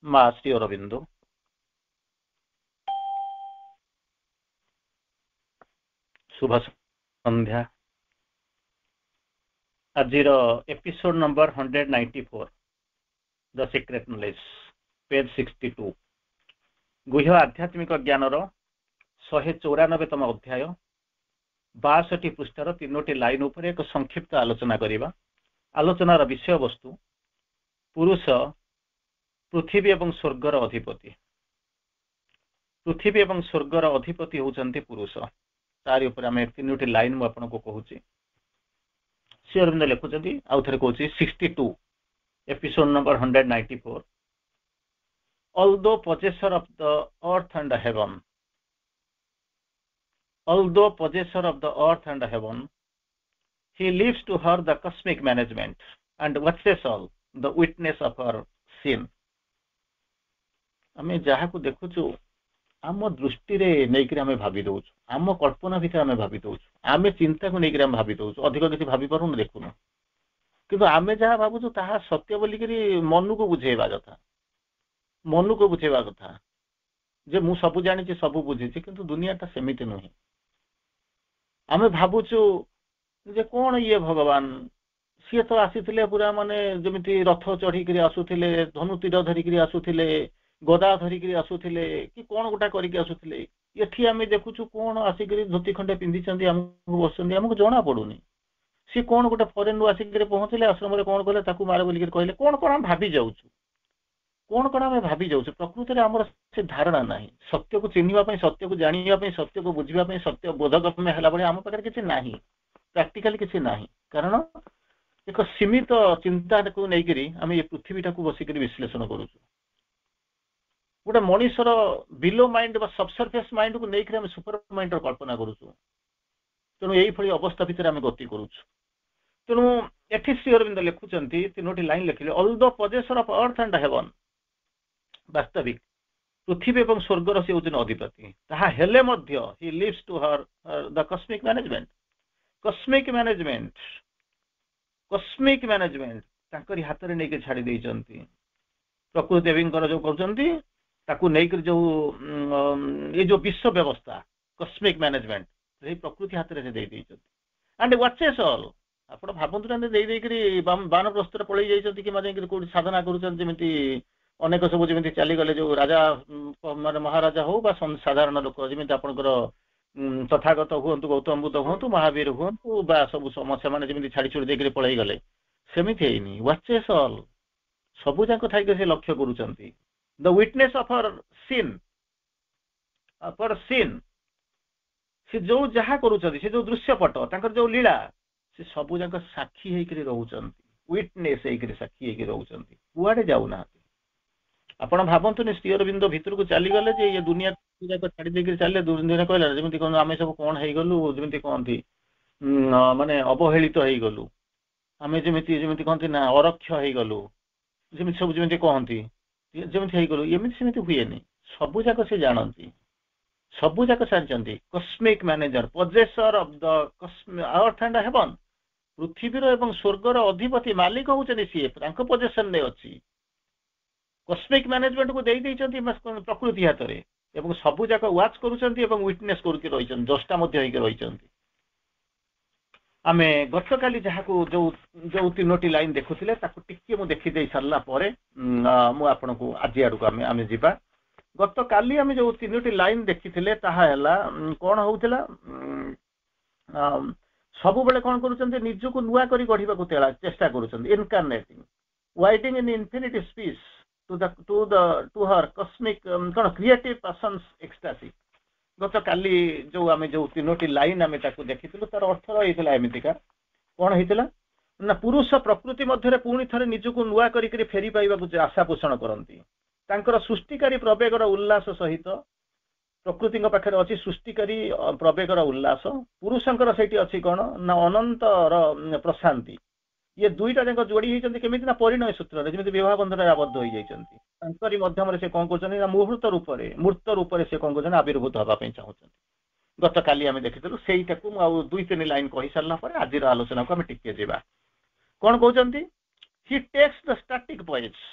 ମା ଶ୍ରୀ ଅରବିନ୍ଦ। ଶୁଭ ସନ୍ଧ୍ୟା। ଆଜିର ଏପିସୋଡ ନମ୍ବର 194 ଦ ସିକ୍ରେଟ ନଲେଜ, ପେଜ 62। ଗୁହ୍ୟ ଆଧ୍ୟାତ୍ମିକ ଜ୍ଞାନର 194ତମ ଅଧ୍ୟାୟ 62 ପୃଷ୍ଠାର 3ଟି ଲାଇନ ଉପରେ ଏକ ସଂକ୍ଷିପ୍ତ ଆଲୋଚନା କରିବା। ଆଲୋଚନାର ବିଷୟବସ୍ତୁ ପୁରୁଷ ପୃଥିବୀ ଏବଂ ସ୍ୱର୍ଗର ଅଧିପତି। ପୃଥିବୀ ଏବଂ ସ୍ୱର୍ଗର ଅଧିପତି ହେଉଛନ୍ତି ପୁରୁଷ। ତାରି ଉପରେ ଆମେ 3ଟି ଲାଇନ ମୁଁ ଆପଣଙ୍କୁ କହୁଛି। ଶ୍ରୀ ଅରବିନ୍ଦ ଲେଖୁଛନ୍ତି, ଆଉ ଥରେ କହୁଛି 62 episode number 194. Although possessor of the earth and heaven, he leaves to her the cosmic management and watches all the witness of her sin. ଆମେ ଯାହାକୁ ଦେଖୁଛୁ ଆମ ଦୃଷ୍ଟିରେ ନେଇକରି ଆମେ ଭାବି ଦଉଛୁ, ଆମ କଳ୍ପନା ଭିତରେ ଆମେ ଭାବି ଦଉଛୁ, ଆମେ ଚିନ୍ତାକୁ ନେଇକରି ଆମେ ଭାବି ଦଉଛୁ, ଅଧିକ କିଛି ଭାବି ପାରୁନୁ, ଦେଖୁନୁ। କିନ୍ତୁ ଆମେ ଯାହା ଭାବୁଛୁ ତାହା ସତ୍ୟ ବୋଲିକରି ମନକୁ ବୁଝେଇବା କଥା, ଯେ ମୁଁ ସବୁ ଜାଣିଛି, ସବୁ ବୁଝିଛି, କିନ୍ତୁ ଦୁନିଆଟା ସେମିତି ନୁହେଁ। ଆମେ ଭାବୁଛୁ ଯେ କଣ ଇଏ ଭଗବାନ, ସିଏ ତ ଆସିଥିଲେ ପୁରା ମାନେ ଯେମିତି ରଥ ଚଢିକିରି ଆସୁଥିଲେ, ଧନୁ ତୀର ଧରିକିରି ଆସୁଥିଲେ, ଗଦା ଧରିକିରି ଆସୁଥିଲେ, କି କଣ ଗୋଟା କରିକି ଆସୁଥିଲେ। ଏଠି ଆମେ ଦେଖୁଛୁ କଣ ଆସିକିରି ଧୋତି ଖଣ୍ଡେ ପିନ୍ଧିଛନ୍ତି, ଆମକୁ ବସୁଛନ୍ତି, ଆମକୁ ଜଣା ପଡୁନି। ସିଏ କଣ ଗୋଟେ ଫରେନରୁ ଆସିକିରି ପହଞ୍ଚିଲେ, ଆଶ୍ରମରେ କଣ କଲେ, ତାକୁ ମାର ବୋଲିକିରି କହିଲେ। କଣ ଆମେ ଭାବି ଯାଉଛୁ, ଆମେ ଭାବି ଯାଉଛୁ। ପ୍ରକୃତରେ ଆମର ସେ ଧାରଣା ନାହିଁ। ସତ୍ୟକୁ ଚିହ୍ନିବା ପାଇଁ, ସତ୍ୟକୁ ଜାଣିବା ପାଇଁ, ସତ୍ୟକୁ ବୁଝିବା ପାଇଁ, ସତ୍ୟ ବୋଧକ ହେଲା ଭଳି ଆମ ପାଖରେ କିଛି ନାହିଁ, ପ୍ରାକ୍ଟିକାଲି କିଛି ନାହିଁ। କାରଣ ଏକ ସୀମିତ ଚିନ୍ତାକୁ ନେଇକରି ଆମେ ଏ ପୃଥିବୀଟାକୁ ବସିକରି ବିଶ୍ଳେଷଣ କରୁଛୁ। ଗୋଟେ ମଣିଷର ବିଲୋ ମାଇଣ୍ଡ ବା ସବସର୍ଫେସ୍ ମାଇଣ୍ଡକୁ ନେଇକରି ଆମେ ସୁପର ମାଇଣ୍ଡର କଳ୍ପନା କରୁଛୁ। ତେଣୁ ଏଇଭଳି ଅବସ୍ଥା ଭିତରେ ଆମେ ଗତି କରୁଛୁ। ତେଣୁ ଏଠି ଶ୍ରୀ ଅରବିନ୍ଦ ଲେଖୁଛନ୍ତି, 3ଟି ଲାଇନ ଲେଖିଲେ, ଅଲ୍ ଦ ପଜେସର ଅଫ୍ ଅର୍ଥ ଆଣ୍ଡ ହେଭନ, ବାସ୍ତବିକ ପୃଥିବୀ ଏବଂ ସ୍ୱର୍ଗର ସେ ହେଉଛନ୍ତି ଅଧିପତି। ତାହା ହେଲେ ମଧ୍ୟ ହି ଲିଭ୍ସ ଟୁ ହର ଦ କସ୍ମିକ ମ୍ୟାନେଜମେଣ୍ଟ। କସ୍ମିକ ମ୍ୟାନେଜମେଣ୍ଟ ତାଙ୍କରି ହାତରେ ନେଇକି ଛାଡି ଦେଇଛନ୍ତି। ପ୍ରକୃତି ଦେବୀଙ୍କର ଯୋଉ କରୁଛନ୍ତି, ତାକୁ ନେଇକରି ଯୋଉ ଏ ଯୋଉ ବିଶ୍ୱ ବ୍ୟବସ୍ଥା, କସ୍ମିକ ମ୍ୟାନେଜମେଣ୍ଟ ସେଇ ପ୍ରକୃତି ହାତରେ ସେ ଦେଇଛନ୍ତି। ଆଣ୍ଡ ୱାଚେସ୍ ଅଲ୍, ଆପଣ ଭାବନ୍ତୁ ନା, ଦେଇକରି ବାନପ୍ରସ୍ଥରେ ପଳେଇ ଯାଇଛନ୍ତି, କିମ୍ବା ଯାଇକରି କୋଉଠି ସାଧନା କରୁଛନ୍ତି। ଯେମିତି ଅନେକ ସବୁ ଯେମିତି ଚାଲିଗଲେ, ଯୋଉ ରାଜା ମାନେ ମହାରାଜା ହଉ ବା ସାଧାରଣ ଲୋକ, ଯେମିତି ଆପଣଙ୍କର ତଥାଗତ ହୁଅନ୍ତୁ, ଗୌତମ ବୁଦ୍ଧ ହୁଅନ୍ତୁ, ମହାବୀର ହୁଅନ୍ତୁ, ବା ସବୁ ସେମାନେ ଯେମିତି ଛାଡି ଛୁଡି ଦେଇକରି ପଳେଇ ଗଲେ, ସେମିତି ହେଇନି। ୱାଚେସ୍ ଅଲ୍, ସବୁ ଯାକ ଥାଇକି ସେ ଲକ୍ଷ୍ୟ କରୁଛନ୍ତି। ଦ ୱିଟନେସ୍ ଅଫ୍ ହର ସିନ୍, ସେ ଯୋଉ ଯାହା କରୁଛନ୍ତି, ସେ ଯୋଉ ଦୃଶ୍ୟପଟ, ତାଙ୍କର ଯୋଉ ଲୀଳା, ସେ ସବୁ ଯାକ ସାକ୍ଷୀ ହେଇକରି ରହୁଛନ୍ତି। ୱିଟନେସ୍ ହେଇକରି ସାକ୍ଷୀ ହେଇକି ରହୁଛନ୍ତି, କୁଆଡେ ଯାଉନାହାନ୍ତି। ଆପଣ ଭାବନ୍ତୁନି ଶ୍ରୀ ଅରବିନ୍ଦ ଭିତରକୁ ଚାଲିଗଲେ ଯେ ଏ ଦୁନିଆ ଯାକ ଛାଡି ଦେଇକରି ଚାଲିଲେ। ଦୁନିଆ କହିଲା ଯେମିତି କଣ ଆମେ ସବୁ କଣ ହେଇଗଲୁ, ଯେମିତି କହନ୍ତି ମାନେ ଅବହେଳିତ ହେଇଗଲୁ, ଆମେ ଯେମିତି କହନ୍ତି ନା ଅରକ୍ଷ ହେଇଗଲୁ, ଯେମିତି ସବୁ ଯେମିତି କହନ୍ତି, ଯେମିତି ହେଇଗଲୁ। ଏମିତି ସେମିତି ହୁଏନି। ସବୁ ଯାକ ସେ ଜାଣନ୍ତି, ସବୁ ଯାକ ଜାଣିଛନ୍ତି। କସ୍ମିକ ମ୍ୟାନେଜର, ପଜେସର ଅଫ ଦ ଅର୍ଥ ଆଣ୍ଡ ହେଭନ, ପୃଥିବୀର ଏବଂ ସ୍ୱର୍ଗର ଅଧିପତି, ମାଲିକ ହଉଛନ୍ତି ସିଏ, ତାଙ୍କ ପଜେସନରେ ଅଛି। କସ୍ମିକ ମ୍ୟାନେଜମେଣ୍ଟକୁ ଦେଇଛନ୍ତି ପ୍ରକୃତି ହାତରେ, ଏବଂ ସବୁ ଯାକ ୱାଚ୍ କରୁଛନ୍ତି ଏବଂ ୱିଟନେସ୍ କରିକି ରହିଛନ୍ତି, ଦ୍ରଷ୍ଟା ମଧ୍ୟ ହେଇକି ରହିଛନ୍ତି। ଆମେ ଗତକାଲି ଯାହାକୁ ଯୋଉ 3ଟି ଲାଇନ ଦେଖୁଥିଲେ, ତାକୁ ଟିକେ ମୁଁ ଦେଖିଦେଇ ସାରିଲା ପରେ ମୁଁ ଆପଣଙ୍କୁ ଆଜି ଆଡକୁ ଆମେ ଯିବା। ଗତକାଲି ଆମେ ଯୋଉ 3ଟି ଲାଇନ ଦେଖିଥିଲେ, ତାହା ହେଲା କଣ ହଉଥିଲା, ସବୁବେଳେ କଣ କରୁଛନ୍ତି, ନିଜକୁ ନୂଆ କରି ଗଢିବାକୁ ଚେଷ୍ଟା କରୁଛନ୍ତି। Incarnating, winding in infinity space to her cosmic creative person's ecstasy. ଗତକାଲି ଆମେ ଯୋଉ 3ଟି ଲାଇନ ଆମେ ତାକୁ ଦେଖିଥିଲୁ, ତାର ଅର୍ଥ ହେଇଥିଲା ଏମିତିକା। କଣ ହେଇଥିଲା ନା, ପୁରୁଷ ପ୍ରକୃତି ମଧ୍ୟରେ ପୁଣି ଥରେ ନିଜକୁ ନୂଆ କରିକି ଫେରି ପାଇବାକୁ ଆଶା ପୋଷଣ କରନ୍ତି। ତାଙ୍କର ସୃଷ୍ଟିକାରୀ ପ୍ରବେଗର ଉଲ୍ଲାସ ସହିତ ପ୍ରକୃତିଙ୍କ ପାଖରେ ଅଛି ସୃଷ୍ଟିକାରୀ ପ୍ରବେଗର ଉଲ୍ଲାସ, ପୁରୁଷଙ୍କର ସେଇଠି ଅଛି କଣ ନା ଅନନ୍ତର ପ୍ରଶାନ୍ତି। ଇଏ ଦୁଇଟା ଯାକ ଯୋଡି ହେଇଛନ୍ତି କେମିତି ନା, ପରିଣୟ ସୂତ୍ରରେ, ଯେମିତି ବିବାହ ବନ୍ଧନରେ ଆବଦ୍ଧ ହେଇଯାଇଛନ୍ତି। ତାଙ୍କରି ମଧ୍ୟରେ ସେ କଣ କରୁଛନ୍ତି ନା, ମୂର୍ତ୍ତ ରୂପରେ ସେ କଣ କରୁଛନ୍ତି, ଆବିର୍ଭୂତ ହେବା ପାଇଁ ଚାହୁଁଛନ୍ତି। ଗତକାଲି ଆମେ ଦେଖିଥିଲୁ। ସେଇଟାକୁ ମୁଁ ଆଉ 2-3 ଲାଇନ କହିସାରିଲା ପରେ ଆଜିର ଆଲୋଚନାକୁ ଆମେ ଟିକେ ଯିବା। କଣ କହୁଛନ୍ତି, ହି ଟେକ୍ସ ଦ ଷ୍ଟାଟିକ ପଏଣ୍ଟସ୍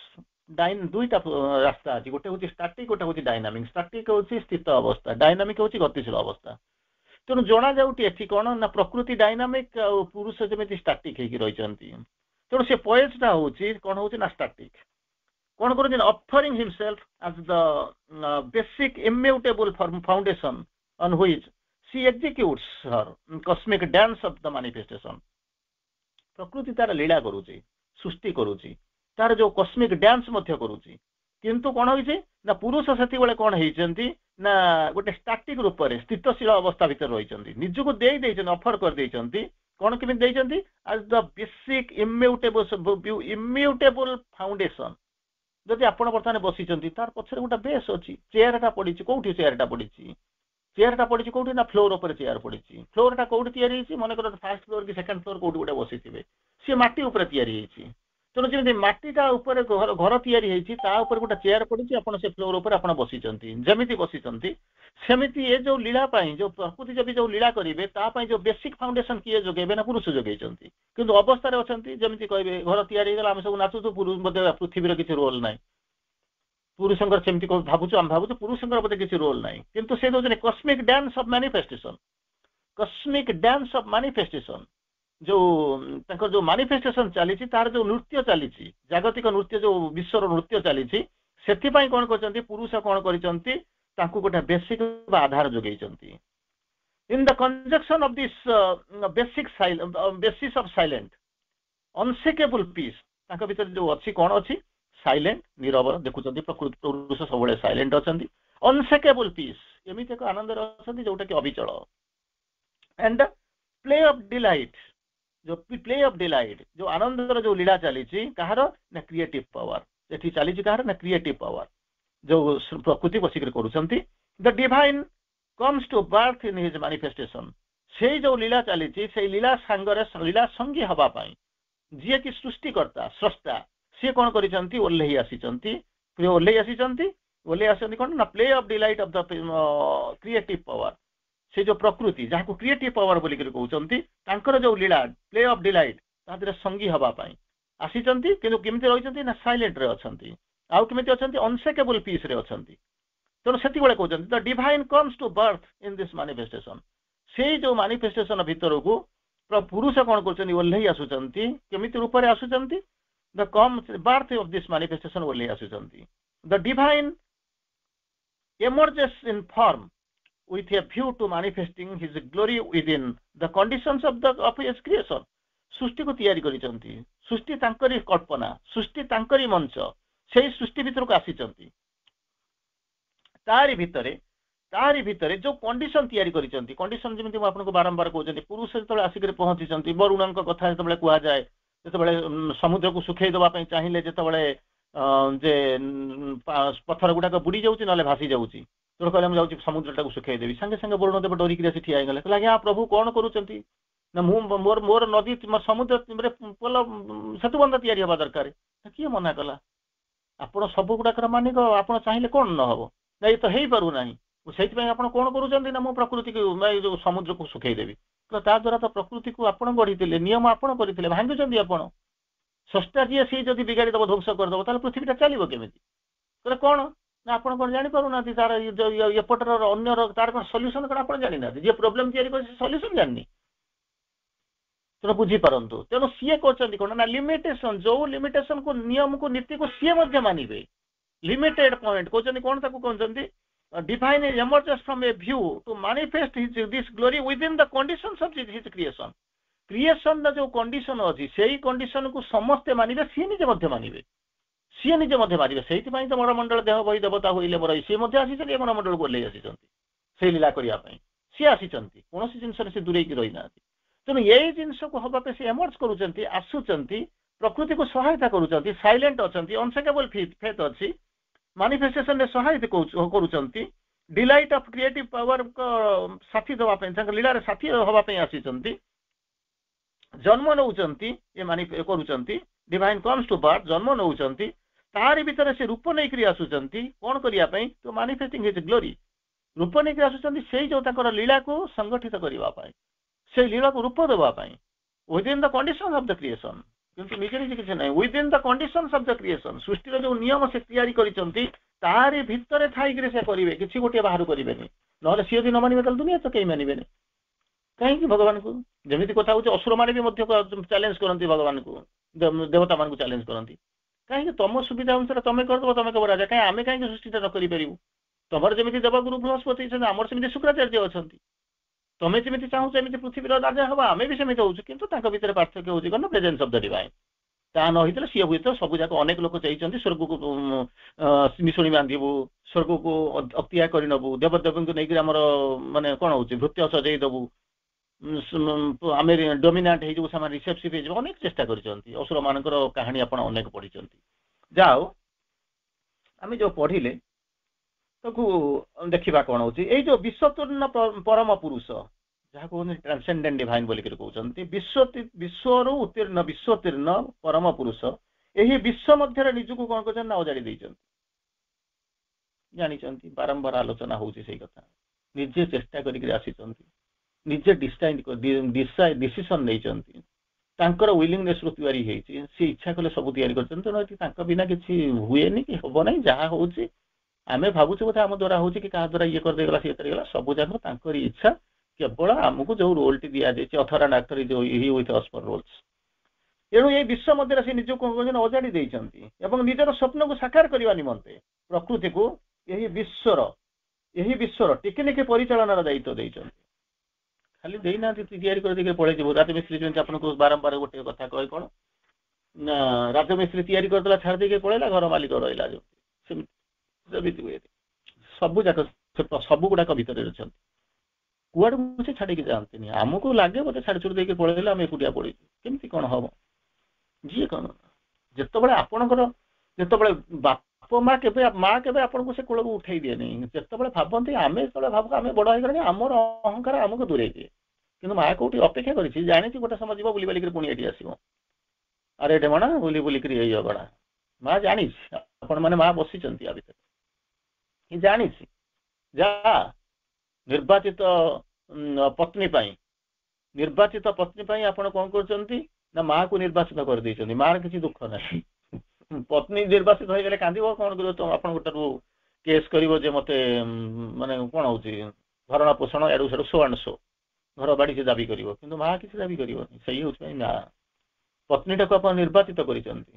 ଦୁଇଟା ରାସ୍ତା ଅଛି, ଗୋଟେ ହଉଛି ଷ୍ଟାଟିକ୍, ଗୋଟେ ହଉଛି ଡାଇନାମିକ୍। ଷ୍ଟାଟିକ୍ ହଉଛି ସ୍ଥିତ ଅବସ୍ଥା, ଡାଇନାମିକ୍ ହଉଛି ଗତିଶୀଳ ଅବସ୍ଥା। ତେଣୁ ଜଣାଯାଉଛି ଏଠି କଣ ନା ପ୍ରକୃତି ଡାଇନାମିକ୍ ଆଉ ପୁରୁଷ ଯେମିତି ଷ୍ଟାଟିକ୍ ହେଇକି ରହିଛନ୍ତି। ତେଣୁ ସେ ପଏଜଟା ହଉଛି କଣ ହଉଛି ନା ଷ୍ଟାଟିକ୍। କଣ କରୁଛନ୍ତି? Offering himself as the basic immutable foundation on which she executes her cosmic dance of the manifestation. ପ୍ରକୃତି ତାର ଲୀଳା କରୁଛି, ସୃଷ୍ଟି କରୁଛି, ତାର ଯୋଉ କସ୍ମିକ୍ ଡ୍ୟାନ୍ସ ମଧ୍ୟ କରୁଛି। କିନ୍ତୁ କଣ ହେଇଛି ନା ପୁରୁଷ ସେତିକିବେଳେ କଣ ହେଇଛନ୍ତି ନା ଗୋଟେ ଷ୍ଟାଟିକ୍ ରୂପରେ ସ୍ଥିତଶୀଳ ଅବସ୍ଥା ଭିତରେ ରହିଛନ୍ତି, ନିଜକୁ ଦେଇଛନ୍ତି, ଅଫର କରିଦେଇଛନ୍ତି। କଣ କେମିତି ଦେଇଛନ୍ତି? ଆଜ୍ ଦ ବେସିକ୍ ଇମ୍ୟୁଟେବଲ୍ ଫାଉଣ୍ଡେସନ। ଯଦି ଆପଣ ବର୍ତ୍ତମାନ ବସିଛନ୍ତି, ତାର ପଛରେ ଗୋଟେ ବେସ୍ ଅଛି, ଚେୟାରଟା ପଡିଛି। କୋଉଠି ଚେୟାରଟା ପଡିଛି? ଚେୟାରଟା ପଡିଛି କୋଉଠି ନା ଫ୍ଲୋର ଉପରେ ଚେୟାର ପଡିଛି। ଫ୍ଲୋରଟା କୋଉଠି ତିଆରି ହେଇଛି? ମନେକର ଫାର୍ଷ୍ଟ ଫ୍ଲୋର କି ସେକେଣ୍ଡ ଫ୍ଲୋର କୋଉଠି ଗୋଟେ ବସିଥିବେ, ସିଏ ମାଟି ଉପରେ ତିଆରି ହେଇଛି। ତେଣୁ ଯେମିତି ମାଟିଟା ଉପରେ ଘର ତିଆରି ହେଇଛି, ତା ଉପରେ ଗୋଟେ ଚେୟାର ପଡିଛି, ଆପଣ ସେ ଫ୍ଲୋର ଉପରେ ଆପଣ ବସିଛନ୍ତି। ଯେମିତି ବସିଛନ୍ତି ସେମିତି ଏ ଯୋଉ ଲୀଳା ପାଇଁ, ଯୋଉ ପ୍ରକୃତି ଯଦି ଯୋଉ ଲୀଳା କରିବେ ତା ପାଇଁ ଯୋଉ ବେସିକ୍ ଫାଉଣ୍ଡେସନ କିଏ ଯୋଗେଇବେ ନା ପୁରୁଷ ଯୋଗେଇଛନ୍ତି। କିନ୍ତୁ ଅବସ୍ଥାରେ ଅଛନ୍ତି, ଯେମିତି କହିବେ ଘର ତିଆରି ହେଇଗଲା ଆମେ ସବୁ ନାଚୁଛୁ, ବୋଧେ ପୃଥିବୀର କିଛି ରୋଲ ନାହିଁ। ପୁରୁଷଙ୍କର ସେମିତି ଭାବୁଛୁ, ଆମେ ଭାବୁଛୁ ପୁରୁଷଙ୍କର ବୋଧେ କିଛି ରୋଲ ନାହିଁ। କିନ୍ତୁ ସେ ଦଉଛନ୍ତି cosmic dance of manifestation. Cosmic dance of manifestation, ଯୋଉ ତାଙ୍କର ଯୋଉ ମାନିଫେଷ୍ଟେସନ ଚାଲିଛି, ତାର ଯୋଉ ନୃତ୍ୟ ଚାଲିଛି, ଜାଗତିକ ନୃତ୍ୟ, ଯୋଉ ବିଶ୍ୱର ନୃତ୍ୟ ଚାଲିଛି, ସେଥିପାଇଁ କଣ କରିଛନ୍ତି? ପୁରୁଷ କଣ କରିଛନ୍ତି? ତାଙ୍କୁ ଗୋଟେ ବେସିକ୍ ଆଧାର ଯୋଗେଇଛନ୍ତି। In the conjunction of this basis of silent unspeakable peace, ତାଙ୍କ ଭିତରେ ଯୋଉ ଅଛି କଣ ଅଛି? ସାଇଲେଣ୍ଟ, ନିରବ। ଦେଖୁଛନ୍ତି ପ୍ରକୃତି ପୁରୁଷ ସବୁବେଳେ ସାଇଲେଣ୍ଟ ଅଛନ୍ତି। ଅନସେକେବଲ୍ ପିସ୍, ଏମିତି ଏକ ଆନନ୍ଦରେ ଅଛନ୍ତି ଯୋଉଟା କି ଅବିଚଳ। ଏଣ୍ଡ ପ୍ଲେ ଅଫ୍ ଡିଲାଇଟ୍, ଯୋଉ ପ୍ଲେ ଅଫ୍ ଡିଲାଇଟ୍, ଯୋଉ ଆନନ୍ଦର ଯୋଉ ଲୀଳା ଚାଲିଛି, କାହାର ନା କ୍ରିଏଟିଭ ପାୱାର। ଏଠି ଚାଲିଛି କାହାର ନା କ୍ରିଏଟିଭ ପାୱାର, ଯୋଉ ପ୍ରକୃତି ବସିକରି କରୁଛନ୍ତି। The divine comes to birth in his manifestation. ସେଇ ଯୋଉ ଲୀଳା ଚାଲିଛି, ସେଇ ଲୀଳା ସାଙ୍ଗରେ ଲୀଳା ସଙ୍ଗୀ ହବା ପାଇଁ ଯିଏକି ସୃଷ୍ଟିକର୍ତ୍ତା, ସ୍ରଷ୍ଟା, ସିଏ କଣ କରିଛନ୍ତି? ଓହ୍ଲେଇ ଆସିଛନ୍ତି। ଓହ୍ଲେଇ ଆସିଛନ୍ତି କଣ ନା play of delight of the creative power. ସେ ଯୋଉ ପ୍ରକୃତି, ଯାହାକୁ କ୍ରିଏଟିଭ ପାୱାର ବୋଲିକରି କହୁଛନ୍ତି, ତାଙ୍କର ଯୋଉ ଲୀଳା ପ୍ଲେ ଅଫ୍ ଡିଲାଇଟ୍, ତା ଦେହରେ ସଙ୍ଗୀ ହବା ପାଇଁ ଆସିଛନ୍ତି। କିନ୍ତୁ କେମିତି ରହିଛନ୍ତି ନା ସାଇଲେଣ୍ଟରେ ଅଛନ୍ତି। ଆଉ କେମିତି ଅଛନ୍ତି? ଅନସେକେବଲ୍ ପିସ୍ରେ ଅଛନ୍ତି। ତେଣୁ ସେତିକିବେଳେ କହୁଛନ୍ତି the divine comes to birth in this manifestation. ସେଇ ଯୋଉ ମାନିଫେଷ୍ଟେସନ ଭିତରକୁ ପୁରୁଷ କଣ କରୁଛନ୍ତି? ଓହ୍ଲେଇ ଆସୁଛନ୍ତି। କେମିତି ରୂପରେ ଆସୁଛନ୍ତି? ଦ ବାର୍ଥ ଅଫ୍ ଦିସ୍ ମାନିଫେଷ୍ଟେସନ ଓହ୍ଲେଇ ଆସୁଛନ୍ତି। ଦ divine emerges in form with a view to manifesting his glory within the conditions of his creation. ସୃଷ୍ଟିକୁ ତିଆରି କରିଛନ୍ତି, ସୃଷ୍ଟି ତାଙ୍କରି କଳ୍ପନା, ସୃଷ୍ଟି ତାଙ୍କରି ମଞ୍ଚ, ସେଇ ସୃଷ୍ଟି ଭିତରକୁ ଆସିଛନ୍ତି। ତାରି ଭିତରେ ଯୋଉ କଣ୍ଡିସନ ତିଆରି କରିଛନ୍ତି, କଣ୍ଡିସନ ଯେମିତି ମୁଁ ଆପଣଙ୍କୁ ବାରମ୍ବାର କହୁଛନ୍ତି, ପୁରୁଷ ଯେତେବେଳେ ଆସିକରି ପହଞ୍ଚିଛନ୍ତି, ବରୁଣଙ୍କ କଥା ଯେତେବେଳେ କୁହାଯାଏ, ଯେତେବେଳେ ସମୁଦ୍ରକୁ ଶୁଖେଇ ଦେବା ପାଇଁ ଚାହିଁଲେ, ଯେତେବେଳେ ଯେ ପଥର ଗୁଡାକ ବୁଡି ଯାଉଛି ନହେଲେ ଭାସି ଯାଉଛି, ତେଣୁ କହିଲେ ମୁଁ ଯାଉଛି ସମୁଦ୍ରଟାକୁ ଶୁଖେଇ ଦେବି। ସାଙ୍ଗେ ସାଙ୍ଗେ ବରୁଣ ଦେବ ଡରିକିରି ଆସି ଠିଆ ହେଇଗଲେ, କହିଲେ ଆଜ୍ଞା ପ୍ରଭୁ କଣ କରୁଛନ୍ତି ନା ମୋର ନଦୀ ସମୁଦ୍ରରେ ପୋଲ ସେତୁବନ୍ଧ ତିଆରି ହେବା ଦରକାର। କିଏ ମନା କଲା? ଆପଣ ସବୁ ଗୁଡାକର ମାନିକ, ଆପଣ ଚାହିଁଲେ କଣ ନହବ? ନା ଏ ତ ହେଇପାରୁନାହିଁ, ସେଇଥିପାଇଁ ଆପଣ କଣ କରୁଛନ୍ତି ନା ମୁଁ ପ୍ରକୃତିକୁ ଏଇ ଯୋଉ ସମୁଦ୍ରକୁ ଶୁଖେଇ ଦେବି। ତା ଦ୍ୱାରା ତ ପ୍ରକୃତିକୁ ଆପଣ ଗଢିଥିଲେ, ନିୟମ ଆପଣ କରିଥିଲେ, ଭାଙ୍ଗୁଛନ୍ତି ଆପଣ। ସ୍ରଷ୍ଟା ଯିଏ, ସିଏ ଯଦି ବିଗାଡ଼ି ଦବ, ଧ୍ୱଂସ କରିଦବ, ତାହେଲେ ପୃଥିବୀଟା ଚାଲିବ କେମିତି? ତାହେଲେ କଣ ନା ଆପଣ କଣ ଜାଣିପାରୁନାହାନ୍ତି? ତାର ଏପଟର ଅନ୍ୟର ତାର କଣ ସଲ୍ୟୁସନ କଣ ଆପଣ ଜାଣିନାହାନ୍ତି? ଯିଏ ପ୍ରୋବ୍ଲେମ ତିଆରି କରିছে ସଲ୍ୟୁସନ ଜାଣିନି। ତେଣୁ ବୁଝିପାରନ୍ତୁ। ତେଣୁ ସିଏ କହୁଛନ୍ତି କଣ ନା ଲିମିଟେସନ, ଯୋଉ ଲିମିଟେସନକୁ, ନିୟମକୁ, ନୀତିକୁ ସିଏ ମଧ୍ୟ ମାନିବେ। ଲିମିଟେଡ ପଏଣ୍ଟ କହୁଛନ୍ତି କଣ? ତାକୁ କହୁଛନ୍ତି divine emerges from a view to manifest this glory within the conditions of his creation. କ୍ରିଏସନର ଯୋଉ କଣ୍ଡିସନ ଅଛି, ସେଇ କଣ୍ଡିସନକୁ ସମସ୍ତେ ମାନିବେ, ସିଏ ନିଜେ ମଧ୍ୟ ମାନିବେ, ସେଇଥିପାଇଁ ତ ମଣ୍ଡଳ ଦେହ ବହି ଦେବତା ହୋଇଲେ ମୋର, ସିଏ ମଧ୍ୟ ଆସିଛନ୍ତି ଏ ମଣ୍ଡଳକୁ ଓହ୍ଲେଇ ଆସିଛନ୍ତି ସେଇ ଲୀଳା କରିବା ପାଇଁ। ସିଏ ଆସିଛନ୍ତି, କୌଣସି ଜିନିଷରେ ସେ ଦୂରେଇକି ରହିନାହାନ୍ତି। ତେଣୁ ଏଇ ଜିନିଷକୁ ହବା ପାଇଁ ସେ ଏମର୍ଜ କରୁଛନ୍ତି, ଆସୁଛନ୍ତି, ପ୍ରକୃତିକୁ ସହାୟତା କରୁଛନ୍ତି, ସାଇଲେଣ୍ଟ ଅଛନ୍ତି, ଅନସେକେବଲ୍ ଫେଥ୍ ଅଛି, ମାନିଫେଷ୍ଟେସନରେ ସହାୟତା କରୁଛନ୍ତି, ଡିଲାଇଟ୍ ଅଫ୍ କ୍ରିଏଟିଭ ପାୱାରଙ୍କ ସାଥୀ ଦେବା ପାଇଁ, ତାଙ୍କ ଲୀଳାରେ ସାଥୀ ହେବା ପାଇଁ ଆସିଛନ୍ତି, ଜନ୍ମ ନେଉଛନ୍ତି, ଏ କରୁଛନ୍ତି। ଡିଭାଇନ୍ କମ୍ସ ଟୁ ବାର୍ଥ, ଜନ୍ମ ନେଉଛନ୍ତି, ତାରି ଭିତରେ ସେ ରୂପ ନେଇକରି ଆସୁଛନ୍ତି। କଣ କରିବା ପାଇଁ? ଟୁ ମାନିଫେଷ୍ଟିଂ ହିଜ୍ ଗ୍ଲୋରି, ରୂପ ନେଇକରି ଆସୁଛନ୍ତି ସେଇ ଯୋଉ ତାଙ୍କର ଲୀଳାକୁ ସଂଗଠିତ କରିବା ପାଇଁ, ସେଇ ଲୀଳାକୁ ରୂପ ଦେବା ପାଇଁ, within the condition of the creation. କିନ୍ତୁ ନିଜେ ନିଜେ କିଛି ନାହିଁ। Within the conditions of the creation, ସୃଷ୍ଟିର ଯୋଉ ନିୟମ ସେ ତିଆରି କରିଛନ୍ତି ତାରି ଭିତରେ ଥାଇକିରି ସେ କରିବେ, କିଛି ଗୋଟିଏ ବାହାରୁ କରିବେନି। ନହେଲେ ସିଏ ଯଦି ନ ମାନିବେ ତାହେଲେ ଦୁନିଆ ତ କେହି ମାନିବେନି। କାହିଁକି ଭଗବାନଙ୍କୁ? ଯେମିତି କଥା ହଉଛି ଅସୁରମାନେ ବି ମଧ୍ୟ ଚ୍ୟାଲେଞ୍ଜ କରନ୍ତି ଭଗବାନଙ୍କୁ, ଦେବତା ମାନଙ୍କୁ ଚ୍ୟାଲେଞ୍ଜ କରନ୍ତି। କାହିଁକି? ତମ ସୁବିଧା ଅନୁସାରେ ତମେ କରିଦବ, ତମେ କେବଳ ରାଜା, କାହିଁ ଆମେ କାହିଁକି ସୃଷ୍ଟିଟା ନ କରିପାରିବୁ? ତମର ଯେମିତି ଦେବଗୁରୁ ବୃହସ୍ପତି ଅଛନ୍ତି, ଆମର ସେମିତି ଶୁକ୍ରାଚାର୍ଯ୍ୟ ଅଛନ୍ତି। ତମେ ଯେମିତି ଚାହୁଁଛ ଏମିତି ପୃଥିବୀର ରାଜା ହବ, ଆମେ ବି ସେମିତି ହଉଛୁ। କିନ୍ତୁ ତାଙ୍କ ଭିତରେ ପାର୍ଥକ୍ୟ ହଉଛି କଣ? Presence of the divine. ତା ନ ହେଇଥିଲେ ସିଏ ହୁଏତ ସବୁ ଯାକ ଅନେକ ଲୋକ ଚାହିଁଛନ୍ତି ସ୍ୱର୍ଗକୁ ନିଶୁଣି ବାନ୍ଧିବୁ, ସ୍ୱର୍ଗକୁ ଅକ୍ତିଆ କରିନବୁ, ଦେବଦେବୀଙ୍କୁ ନେଇକି ଆମର ମାନେ କଣ ହଉଛି ଭୃତ୍ୟ ସଜେଇ ଦବୁ, ଆମେ ଡୋମିନାଣ୍ଟ ହେଇଯିବୁ, ସେମାନେ ରିସେପ୍ସିଭ ହେଇଯିବ, ଅନେକ ଚେଷ୍ଟା କରିଛନ୍ତି। ଅସୁର ମାନଙ୍କର କାହାଣୀ ଆପଣ ଅନେକ ପଢିଛନ୍ତି। ଯାହା ହଉ ଆମେ ଯୋଉ ପଢିଲେ ତାକୁ ଦେଖିବା କଣ ହଉଛି ଏଇ ଯୋଉ ବିଶ୍ୱତୁର୍ଣ୍ଣ ପରମ ପୁରୁଷ ଯାହା କହୁଛନ୍ତି ଟ୍ରାନ୍ସେଣ୍ଡେଣ୍ଟ ଡିଭାଇନ୍ ବୋଲିକରି କହୁଛନ୍ତି, ବିଶ୍ୱରୁ ଉତ୍ତୀର୍ଣ୍ଣ ବିଶ୍ୱୋତ୍ତୀର୍ଣ୍ଣ ପରମ ପୁରୁଷ ଏହି ବିଶ୍ୱ ମଧ୍ୟରେ ନିଜକୁ କଣ କରୁଛନ୍ତି ନା ଅଜାଡ଼ି ଦେଇଛନ୍ତି। ଜାଣିଛନ୍ତି ବାରମ୍ବାର ଆଲୋଚନା ହଉଛି ସେଇ କଥା। ନିଜେ ଚେଷ୍ଟା କରିକି ଆସିଛନ୍ତି, ନିଜେ ଡିସିସନ ନେଇଛନ୍ତି, ତାଙ୍କର ୱିଲିଂନେସ୍ ରୁ ତିଆରି ହେଇଛି, ସେ ଇଚ୍ଛା କଲେ ସବୁ ତିଆରି କରିଛନ୍ତି। ତେଣୁ ଏଠି ତାଙ୍କ ବିନା କିଛି ହୁଏନି କି ହବ ନାହିଁ। ଯାହା ହଉଛି ଆମେ ଭାବୁଛୁ ବୋଧେ ଆମ ଦ୍ୱାରା ହଉଛି କି କାହା ଦ୍ୱାରା ଇଏ କରିଦେଇଗଲା ସିଏ କରିଗଲା, ସବୁ ଯାକ ତାଙ୍କରି ଇଚ୍ଛା। କେବଳ ଆମକୁ ଯୋଉ ରୋଲଟି ଦିଆଯାଇଛି ଅଥର ଆଣ୍ଡ ଆକ୍ଟର ଯୋଉ ହି ୱିଥ୍ ଅସ୍ ଫର୍ ରୋଲ୍ସ। ଏଣୁ ଏଇ ବିଶ୍ୱ ମଧ୍ୟରେ ସେ ନିଜକୁ କଣ କରୁଛନ୍ତି ଅଜାଡ଼ି ଦେଇଛନ୍ତି ଏବଂ ନିଜର ସ୍ୱପ୍ନକୁ ସାକାର କରିବା ନିମନ୍ତେ ପ୍ରକୃତିକୁ ଏହି ବିଶ୍ୱର ଟିକିନିକି ପରିଚାଳନାର ଦାୟିତ୍ୱ ଦେଇଛନ୍ତି। ଖାଲି ଦେଇନାହାନ୍ତି ତିଆରି କରିଦେଇକି ପଳେଇଯିବୁ। ରାଜମିସ୍ତ୍ରୀ ଯେମିତି ଆପଣଙ୍କୁ ବାରମ୍ବାର ଗୋଟେ କଥା କହେ କଣ ନା, ରାଜମିସ୍ତ୍ରୀ ତିଆରି କରିଦେଲା ଛାଡ଼ି ଦେଇକି ପଳେଇଲା, ଘର ମାଲିକ ରହିଲା। ଯୋଉ ସେମିତି ହୁଏ। ସବୁ ଯାକ ସବୁ ଗୁଡାକ ଭିତରେ ଅଛନ୍ତି, କୁଆଡେ ସେ ଛାଡିକି ଯାଆନ୍ତିନି। ଆମକୁ ଲାଗେ ବୋଧେ ଛାଡି ଛୁଡି ଦେଇକି ପଳେଇଲେ ଆମେ ଏକୁଟିଆ ପଳେଇଛୁ, କେମିତି କଣ ହବ? ଯିଏ କଣ ଯେତେବେଳେ ଆପଣଙ୍କର ଯେତେବେଳେ ବାପ ମା କେବେ ଆପଣଙ୍କୁ ସେ କୋଳକୁ ଉଠେଇ ଦିଏନି। ଯେତେବେଳେ ଭାବନ୍ତି ଆମେ ଯେତେବେଳେ ଭାବୁ ଆମେ ବଡ ହେଇଗଲେଣି, ଆମର ଅହଙ୍କାର ଆମକୁ ଦୂରେଇ ଦିଏ। କିନ୍ତୁ ମା କୋଉଠି ଅପେକ୍ଷା କରିଛି, ଜାଣିଛି ଗୋଟେ ସମୟ ଯିବ ବୁଲି ବାଲିକିରି ପୁଣି ଏଠି ଆସିବ। ଆରେ ଡେମଣା ବୁଲି ବୁଲିକିରି ଏଇ ଅଗଣା। ମା ଜାଣିଛି ଆପଣ ମାନେ ମା ବସିଛନ୍ତି ଆ ଭିତରେ, ଜାଣିଛି। ଯା ନିର୍ବାଚିତ ପତ୍ନୀ ପାଇଁ ଆପଣ କଣ କରୁଛନ୍ତି ନା ମାକୁ ନିର୍ବାଚିତ କରିଦେଇଛନ୍ତି। ମାର କିଛି ଦୁଃଖ ନାହିଁ। ପତ୍ନୀ ନିର୍ବାଚିତ ହେଇଗଲେ କାନ୍ଦିବ କଣ କରିବ? ତ ଆପଣଙ୍କ ଠାରୁ କେସ୍ କରିବ ଯେ ମତେ ମାନେ କଣ ହଉଛି ଭରଣ ପୋଷଣ ଏଡୁ ସେଡୁ ସୋ ଆଣ୍ଡ ସୋ ଘର ବାଡି ସେ ଦାବି କରିବ। କିନ୍ତୁ ମା କିଛି ଦାବି କରିବନି। ସେଇ ହଉଛି ନା ପତ୍ନୀଟାକୁ ଆପଣ ନିର୍ବାଚିତ କରିଛନ୍ତି,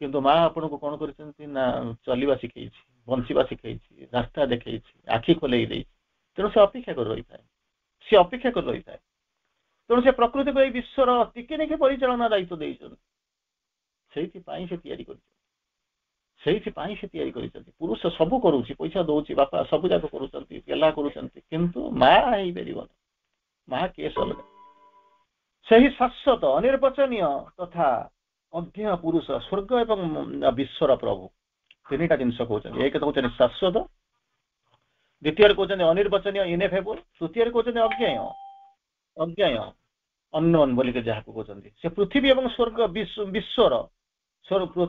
କିନ୍ତୁ ମା ଆପଣଙ୍କୁ କଣ କରିଛନ୍ତି ନା ଚଲିବା ଶିଖେଇଛି, ବଞ୍ଚିବା ଶିଖେଇଛି, ରାସ୍ତା ଦେଖେଇଛି, ଆଖି ଖୋଲେଇ ଦେଇଛି। ତେଣୁ ସେ ଅପେକ୍ଷା କରି ରହିଥାଏ। ତେଣୁ ସେ ପ୍ରକୃତିକୁ ଏଇ ବିଶ୍ୱର ଟିକିନିକି ପରିଚାଳନା ଦାୟିତ୍ୱ ଦେଇଛନ୍ତି। ସେଇଥିପାଇଁ ସେ ତିଆରି କରିଛନ୍ତି। ପୁରୁଷ ସବୁ କରୁଛି, ପଇସା ଦଉଛି, ବାପା ସବୁ ଯାକ କରୁଛନ୍ତି, ଗେଲା କରୁଛନ୍ତି, କିନ୍ତୁ ମା ହେଇପାରିବନି। ମା କେସ୍ ଅଲଗା। ସେହି ଶାଶ୍ୱତ ଅନିର୍ବାଚନୀୟ ତଥା ଅଧ୍ୟୟ ପୁରୁଷ ସ୍ୱର୍ଗ ଏବଂ ବିଶ୍ୱର ପ୍ରଭୁ ତିନିଟା ଜିନିଷ କହୁଛନ୍ତି। ଏକ ତ କହୁଛନ୍ତି ଶାଶ୍ୱତ, ଦ୍ୱିତୀୟରେ କହୁଛନ୍ତି ଅନିର୍ବାଚନୀୟ ଇନେଫେବଲ, ତୃତୀୟରେ କହୁଛନ୍ତି ଅଜ୍ଞେୟ ଅନନୋନ ବୋଲିକି ଯାହାକୁ କହୁଛନ୍ତି। ସେ ପୃଥିବୀ ଏବଂ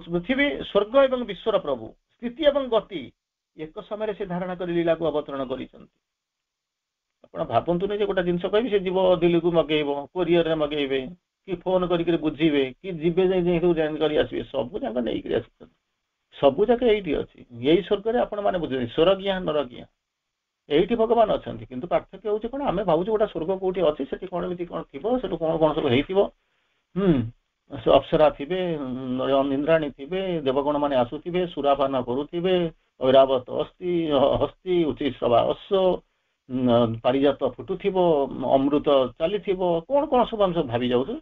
ପୃଥିବୀ ସ୍ୱର୍ଗ ଏବଂ ବିଶ୍ୱର ପ୍ରଭୁ, ସ୍ଥିତି ଏବଂ ଗତି ଏକ ସମୟରେ ସେ ଧାରଣା କରି ଲୀଳାକୁ ଅବତରଣ କରିଛନ୍ତି। ଆପଣ ଭାବନ୍ତୁନି ଯେ ଗୋଟେ ଜିନିଷ କହିବି ସେ ଯିବ ଦିଲ୍ଲୀକୁ ମଗେଇବ, କୋରିଅରରେ ମଗେଇବେ, କି ଫୋନ କରିକି ବୁଝିବେ, କି ଯିବେ ଯାଇ ଜାଣି କରି ଆସିବେ। ସବୁ ଯାକ ନେଇକିରି ଆସିଛନ୍ତି। ସବୁ ଯାକ ଏଇଠି ଅଛି। ଏଇ ସ୍ୱର୍ଗରେ ଆପଣ ମାନେ ବୁଝୁଛନ୍ତି ସ୍ୱରଜ୍ଞା ନରଜ୍ଞା, ଏଇଠି ଭଗବାନ ଅଛନ୍ତି। କିନ୍ତୁ ପାର୍ଥକ୍ୟ ହଉଛି କଣ, ଆମେ ଭାବୁଛୁ ଗୋଟେ ସ୍ୱର୍ଗ କୋଉଠି ଅଛି, ସେଠି କଣ ଏମିତି କଣ ଥିବ, ସେଠୁ କଣ କଣ ସବୁ ହେଇଥିବ। ଅପ୍ସରା ଥିବେ, ଇନ୍ଦ୍ରାଣୀ ଥିବେ, ଦେବଗଣ ମାନେ ଆସୁଥିବେ, ସୁରାପାନ କରୁଥିବେ, ଐରାବତ ହସ୍ତି ଉଚିଶ୍ରବା ଅଶ୍ଵ, ପାରିଜାତ ଫୁଟୁଥିବ, ଅମୃତ ଚାଲିଥିବ, କଣ କଣ ସବୁ ଆମେ ସବୁ ଭାବି ଯାଉଛୁ।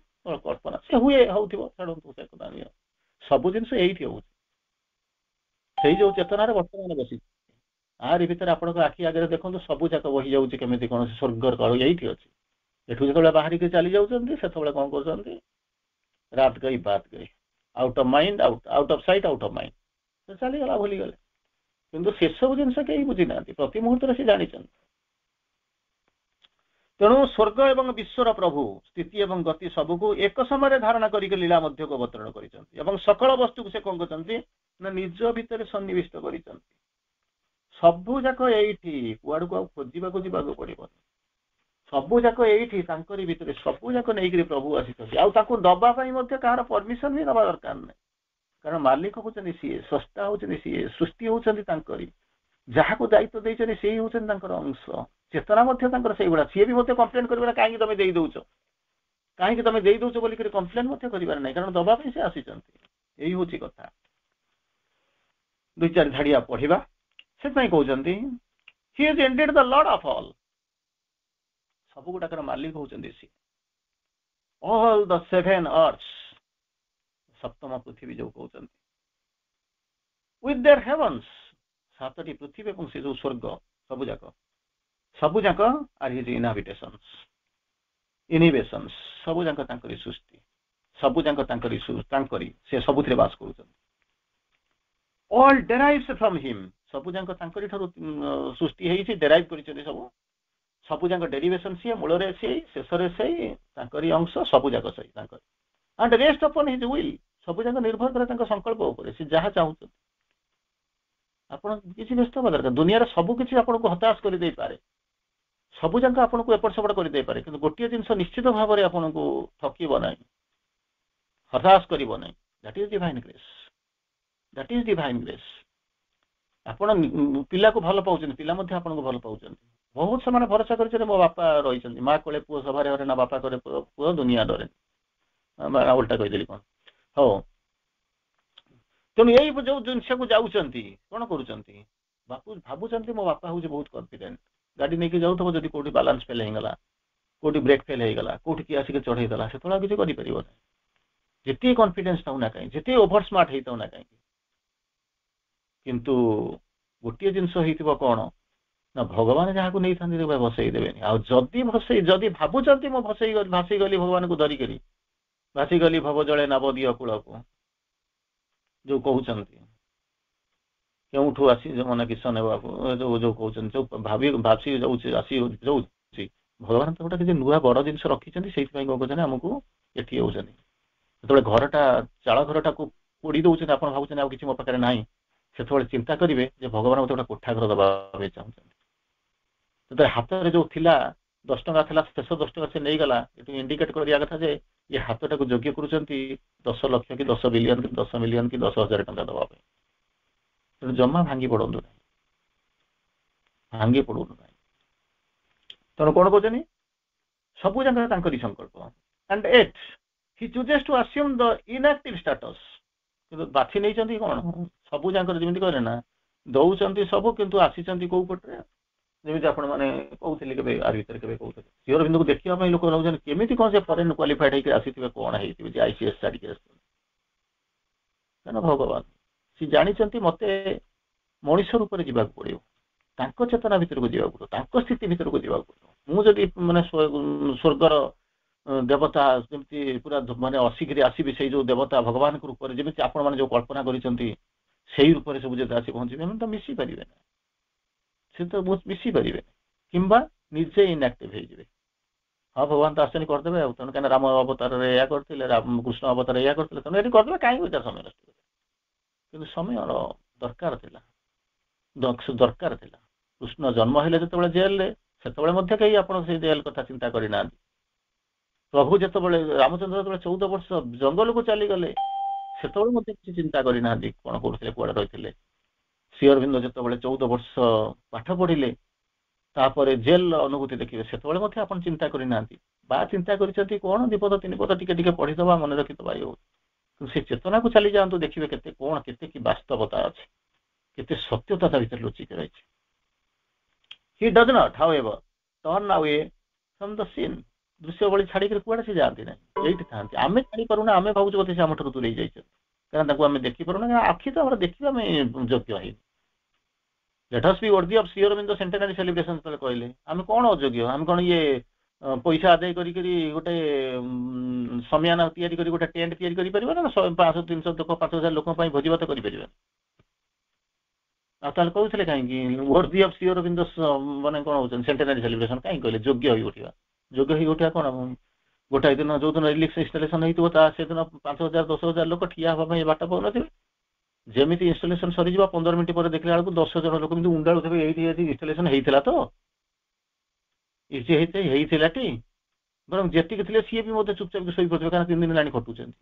କଳ୍ପନା ସେ ହଉଥିବ, ଛାଡ଼ନ୍ତୁ ସେ କଥା। ସବୁ ଜିନିଷ ଏଇଠି ହଉଛି, ସେଇ ଯୋଉ ଚେତନାରେ ବର୍ତ୍ତମାନ ବସିଛି। ଆରି ଭିତରେ ଆପଣଙ୍କ ଆଖି ଆଗରେ ଦେଖନ୍ତୁ ସବୁ ଯାକ ବହି ଯାଉଛି କେମିତି କଣ ସ୍ୱର୍ଗର କାଳ ଏଇଠି ଅଛି। ଏଠୁ ଯେତେବେଳେ ବାହାରିକି ଚାଲି ଯାଉଛନ୍ତି ସେତେବେଳେ କଣ କରୁଛନ୍ତି, ରାତ ଗଇ ବାତ ଗଇ, out of mind out of sight out of mind, ସେ ଚାଲିଗଲା, ଭୁଲିଗଲେ। କିନ୍ତୁ ସେସବୁ ଜିନିଷ କେହି ବୁଝିନାହାନ୍ତି, ପ୍ରତି ମୁହୂର୍ତ୍ତରେ ସେ ଜାଣିଛନ୍ତି। ତେଣୁ ସ୍ୱର୍ଗ ଏବଂ ବିଶ୍ୱର ପ୍ରଭୁ ସ୍ଥିତି ଏବଂ ଗତି ସବୁକୁ ଏକ ସମୟରେ ଧାରଣା କରିକି ଲୀଳା ମଧ୍ୟକୁ ଅବତରଣ କରିଛନ୍ତି ଏବଂ ସକଳ ବସ୍ତୁକୁ ସେ କଣ କରିଛନ୍ତି ନା ନିଜ ଭିତରେ ସନ୍ନିବିଷ୍ଟ କରିଛନ୍ତି। ସବୁ ଯାକ ଏଇଠି, କୁଆଡକୁ ଆଉ ଖୋଜିବାକୁ ଯିବାକୁ ପଡିବନି। ସବୁ ଯାକ ଏଇଠି ତାଙ୍କରି ଭିତରେ ସବୁ ଯାକ ନେଇକରି ପ୍ରଭୁ ଆସିଛନ୍ତି। ଆଉ ତାକୁ ଦବା ପାଇଁ ମଧ୍ୟ କାହାର ପରମିଶନ ବି ଦବା ଦରକାର ନାହିଁ, କାରଣ ମାଲିକ ହଉଛନ୍ତି ସିଏ, ସ୍ରଷ୍ଟା ହଉଛନ୍ତି ସିଏ, ସୃଷ୍ଟି ହଉଛନ୍ତି ତାଙ୍କରି, ଯାହାକୁ ଦାୟିତ୍ୱ ଦେଇଛନ୍ତି ସେଇ ହଉଛନ୍ତି ତାଙ୍କର ଅଂଶ, ଚେତନା ମଧ୍ୟ ତାଙ୍କର ସେଇଭଳିଆ। ସିଏ ବି ମଧ୍ୟ କମ୍ପ୍ଲେନ କରିବେ ନା କାହିଁକି ତମେ ଦେଇଦଉଛ, କାହିଁକି ତମେ ଦେଇଦଉଛ ବୋଲିକରି କମ୍ପ୍ଲେନ ମଧ୍ୟ କରିବାର ନାହିଁ, କାରଣ ଦବା ପାଇଁ ସେ ଆସିଛନ୍ତି। ଏଇ ହଉଛି କଥା। 2-4 ଧାଡିଆ ପଢିବା। ସେଥିପାଇଁ କହୁଛନ୍ତି he is indeed the lord of all, ସବୁ ଗୁଡାକର ମାଲିକ ହଉଛନ୍ତି ସିଏ। all the 7 earths, ସପ୍ତମ ପୃଥିବୀ ଯୋଉ କହୁଛନ୍ତି, with their heavens, 7ଟି ପୃଥିବୀ ଏବଂ ସେ ଯୋଉ ସ୍ୱର୍ଗ ସବୁ ଯାକ are his inhabitations, ସବୁ ଯାକ ତାଙ୍କରି ସୃଷ୍ଟି, ସବୁ ଯାକ ତାଙ୍କରି ସେ ସବୁଥିରେ ବାସ କରୁଛନ୍ତି। all derives from him, ସବୁ ଯାକ ତାଙ୍କରି ଠାରୁ ସୃଷ୍ଟି ହେଇଛି, ଡେରାଇଭ୍ କରିଛନ୍ତି ସବୁ ଯାକ ଡେରିଭେସନ ସିଏ, ମୂଳରେ ସେଇ, ଶେଷରେ ସେଇ, ତାଙ୍କରି ଅଂଶ, ସବୁ ଯାକ ସେଇ ତାଙ୍କରି। and rest upon his will, ସବୁ ଯାକ ନିର୍ଭର କରେ ତାଙ୍କ ସଂକଳ୍ପ ଉପରେ, ସେ ଯାହା ଚାହୁଁଛନ୍ତି। ଆପଣ କିଛି ବ୍ୟସ୍ତ ହେବା ଦରକାର, ଦୁନିଆରେ ସବୁ କିଛି ଆପଣଙ୍କୁ ହତାଶ କରିଦେଇପାରେ, ସବୁ ଯାକ ଆପଣଙ୍କୁ ଏପଟ ସେପଟ କରିଦେଇପାରେ, କିନ୍ତୁ ଗୋଟିଏ ଜିନିଷ ନିଶ୍ଚିତ ଭାବରେ ଆପଣଙ୍କୁ ଠକିବ ନାହିଁ, ହତାଶ କରିବ ନାହିଁ, that is divine grace। ଆପଣ ପିଲାକୁ ଭଲ ପାଉଛନ୍ତି, ପିଲା ମଧ୍ୟ ଆପଣଙ୍କୁ ଭଲ ପାଉଛନ୍ତି। ବହୁତ ସେମାନେ ଭରସା କରିଛନ୍ତି ମୋ ବାପା ରହିଛନ୍ତି, ମା କୋଳେ ପୁଅ ସଭାରେ ହରେ ନା ବାପା କରେ ପୁଅ ଦୁନିଆ ଡରେ, ଓଲଟା କହିଦେଲି କଣ। ହଉ, ତେଣୁ ଏଇ ଯୋଉ ଜିନିଷକୁ ଯାଉଛନ୍ତି କଣ କରୁଛନ୍ତି, ଭାବୁଛନ୍ତି ମୋ ବାପା ହଉଛି ବହୁତ କନଫିଡେଣ୍ଟ, ଗାଡି ନେଇକି ଯାଉଥିବ, ଯଦି କୋଉଠି ବାଲାନ୍ସ ଫେଲ ହେଇଗଲା, କୋଉଠି ବ୍ରେକ୍ ଫେଲ ହେଇଗଲା, କୋଉଠି କିଏ ଆସିକି ଚଢେଇଦେଲା, ସେତେବେଳେ କିଛି କରିପାରିବ ନାହିଁ। ଯେତେ କନଫିଡେନ୍ସ ଥାଉ ନା କାହିଁକି, ଯେତେ ଓଭର ସ୍ମାର୍ଟ ହେଇଥାଉ ନା କାହିଁକି, କିନ୍ତୁ ଗୋଟିଏ ଜିନିଷ ହେଇଥିବ କଣ ନା, ଭଗବାନ ଯାହାକୁ ନେଇଥାନ୍ତି ଭସେଇ ଦେବେନି। ଆଉ ଯଦି ଭାବୁଛନ୍ତି ମୁଁ ଭାସିଗଲି ଭଗବାନଙ୍କୁ ଧରିକରି, ଭାସିଗଲି ଭବ ଜଳେ ନାବ ଦିଅ କୂଳକୁ, ଯୋଉ କହୁଛନ୍ତି, କେଉଁଠୁ ଆସି ମନେ କିସ ନେବାକୁ, ଯୋଉ କହୁଛନ୍ତି, ଯୋଉ ଭାସି ଯାଉଛି ଆସି ଯାଉଛି, ଭଗବାନ ତ ଗୋଟେ କିଛି ନୂଆ ବଡ ଜିନିଷ ରଖିଛନ୍ତି, ସେଇଥିପାଇଁ କହୁଛନ୍ତି ଆମକୁ ଏଠି ହଉଛନ୍ତି। ଯେତେବେଳେ ଘରଟା, ଚାଳ ଘରଟାକୁ ପୋଡି ଦଉଛନ୍ତି, ଆପଣ ଭାବୁଛନ୍ତି ଆଉ କିଛି ମୋ ପାଖରେ ନାହିଁ, ସେତେବେଳେ ଚିନ୍ତା କରିବେ ଯେ ଭଗବାନ ମତେ ଗୋଟେ କୋଠା ଘର ଦେବା ପାଇଁ ଚାହୁଁଛନ୍ତି। ଯେତେବେଳେ ହାତରେ ଯୋଉ ଥିଲା 10 ଟଙ୍କା ଥିଲା, ଶେଷ 10 ଟଙ୍କା ସେ ନେଇଗଲା, ଏଠୁ ଇଣ୍ଡିକେଟ କରିବା କଥା ଯେ ଏ ହାତଟାକୁ ଯୋଗ୍ୟ କରୁଛନ୍ତି 10 ଲକ୍ଷ କି 10 ବିଲିୟନ କି 10 ମିଲିୟନ କି 10,000 ଟଙ୍କା ଦେବା ପାଇଁ। ତେଣୁ ଜମା ଭାଙ୍ଗି ପଡନ୍ତୁ ନାହିଁ। ତେଣୁ କଣ କହୁଛନ୍ତି, ସବୁ ଯାକ ତାଙ୍କରି ସଂକଳ୍ପ। and yet he chooses to assume the inactive status, କିନ୍ତୁ ବାଛି ନେଇଛନ୍ତି କଣ, ସବୁ ଯାକର ଯେମିତି କହିଲେ ନା, ଦଉଛନ୍ତି ସବୁ, କିନ୍ତୁ ଆସିଛନ୍ତି କୋଉ ପଟରେ, ଯେମିତି ଆପଣ ମାନେ କହୁଥିଲେ କେବେ ଆର ଭିତରେ କେବେ କହୁଥିଲେ, ଶ୍ରୀଅରବିନ୍ଦକୁ ଦେଖିବା ପାଇଁ ଲୋକ ରହୁଛନ୍ତି, କେମିତି କଣ ସେ ଫରେନ କ୍ୱାଲିଫାଇଡ ହେଇକି ଆସିଥିବେ, କଣ ହେଇଥିବେ ଯେ ICS ଛାଡିକି ଆସିଥିବେ। କାରଣ ଭଗବାନ ସେ ଜାଣିଛନ୍ତି ମତେ ମଣିଷ ରୂପରେ ଯିବାକୁ ପଡିବ, ତାଙ୍କ ଚେତନା ଭିତରକୁ ଯିବାକୁ ପଡିବ, ତାଙ୍କ ସ୍ଥିତି ଭିତରକୁ ଯିବାକୁ ପଡିବ। ମୁଁ ଯଦି ମାନେ ସ୍ୱର୍ଗର ଦେବତା ଯେମିତି ପୁରା ମାନେ ଅଶିକିରି ଆସିବି, ସେଇ ଯୋଉ ଦେବତା ଭଗବାନଙ୍କ ରୂପରେ, ଯେମିତି ଆପଣ ମାନେ ଯୋଉ କଳ୍ପନା କରିଛନ୍ତି ସେଇ ରୂପରେ ସବୁ ଯଦି ଆସି ପହଞ୍ଚିବେ, ଏମାନେ ତ ମିଶି ପାରିବେ ନା, ସେ ତ ମିଶି ପାରିବେ, କିମ୍ବା ନିଜେ ଇନଆକ୍ଟିଭ ହେଇଯିବେ। ହଁ ଭଗବାନ ତ ଆସନି କରିଦେବେ, ଆଉ ତେଣୁ କାହିଁକିନା ରାମ ଅବତାରରେ ଏୟା କରିଥିଲେ, କୃଷ୍ଣ ଅବତାର ଏୟା କରିଥିଲେ, ତେଣୁ ଏଠି କରିଦେବେ, କାହିଁକି ଏଟା ସମୟ ନଷ୍ଟ କରିବେ। କିନ୍ତୁ ସମୟର ଦରକାର ଥିଲା। କୃଷ୍ଣ ଜନ୍ମ ହେଲେ ଯେତେବେଳେ ଜେଲରେ, ସେତେବେଳେ ମଧ୍ୟ କେହି ଆପଣ ସେଇ ଜେଲ କଥା ଚିନ୍ତା କରିନାହାନ୍ତି। ପ୍ରଭୁ ଯେତେବେଳେ ରାମଚନ୍ଦ୍ର ଯେତେବେଳେ 14 ବର୍ଷ ଜଙ୍ଗଲକୁ ଚାଲିଗଲେ, ସେତେବେଳେ ମଧ୍ୟ କିଛି ଚିନ୍ତା କରିନାହାନ୍ତି କଣ କରୁଥିଲେ, କୁଆଡେ ରହିଥିଲେ। ଶ୍ରୀଅରବିନ୍ଦ ଯେତେବେଳେ 14 ବର୍ଷ ପାଠ ପଢିଲେ, ତାପରେ ଜେଲର ଅନୁଭୂତି ଦେଖିବେ, ସେତେବେଳେ ମଧ୍ୟ ଆପଣ ଚିନ୍ତା କରିନାହାନ୍ତି, ବା ଚିନ୍ତା କରିଛନ୍ତି କଣ 2 ପଦ 3 ପଦ ଟିକେ ଟିକେ ପଢିଦବା, ମନେ ରଖିଦବା। କିନ୍ତୁ ସେ ଚେତନାକୁ ଚାଲି ଯାଆନ୍ତୁ, ଦେଖିବେ କେତେ କି ବାସ୍ତବତା ଅଛି, କେତେ ସତ୍ୟତା ତା ଭିତରେ ଲୁଚିକି ରହିଛି। He does not, however, turn away from the scene, ଦୃଶ୍ୟ ବଳି ଛାଡିକି କୁଆଡେ ସେ ଯାଆନ୍ତି ନାହିଁ, ଏଇଠି ଥାନ୍ତି। ଆମେ ଛାଡିପାରୁନା, ଆମେ ଭାବୁଛୁ ବୋଧେ ସେ ଆମଠାରୁ ଦୂରେଇ ଯାଇଛନ୍ତି, କାରଣ ତାଙ୍କୁ ଆମେ ଦେଖିପାରୁନା, କାରଣ ଆଖି ତ ଆମର ଦେଖିବା ଆମେ ଯୋଗ୍ୟ ହେଇନି। Let us be worthy of Sri Aurobindo centenary celebration ଯେତେବେଳେ କହିଲେ, ଆମେ କଣ ଅଯୋଗ୍ୟ, ଆମେ କଣ ଇଏ ପଇସା ଆଦାୟ କରିକି ଗୋଟେ ସମିଆନା ତିଆରି କରି ଗୋଟେ ଟେଣ୍ଟ ତିଆରି କରିପାରିବା ନା, 500 300 ଲୋକ 5,000 ଲୋକଙ୍କ ପାଇଁ ଭୋଜିଭାତ କରିପାରିବା। ଆଉ ତାହେଲେ କହୁଥିଲେ କାହିଁକି worthy of ଶ୍ରୀଅରବିନ୍ଦ ମାନେ କଣ ହଉଛନ୍ତି ସେଣ୍ଟେନାରୀ ସେଲିବ୍ରେସନ, କାହିଁକି କହିଲେ ଯୋଗ୍ୟ ହେଇ ଉଠିବା। ଯୋଗ୍ୟ ହେଇ ଉଠିବା କଣ, ଗୋଟାଏ ଦିନ ଯୋଉଦିନ ରିଲିକ୍ସ ଇନଷ୍ଟଲେସନ ହେଇଥିବ, ତା ସେଦିନ 5,000 10,000 ଲୋକ ଠିଆ ହେବା ପାଇଁ ବାଟ ପାଉନଥିବେ। ଯେମିତି ଇନଷ୍ଟଲେସନ ସରିଯିବ 15 ମିନିଟ୍ ପରେ ଦେଖିଲା ବେଳକୁ 10 ଜଣ ଲୋକ କିନ୍ତୁ ଉଣ୍ଡାଳୁଥିବେ, ଏଇଠି ଇନଷ୍ଟଲେସନ ହେଇଥିଲା ତ, ହେଇଥିଲାଟି ବରଂ ଯେତିକି ଥିଲେ ସିଏ ବି ମୋତେ ଚୁପଚାପ ଶୋଇପଡ଼ିଥିବେ, କାରଣ 3 ଦିନ ହେଲାଣି ଖଟୁଛନ୍ତି।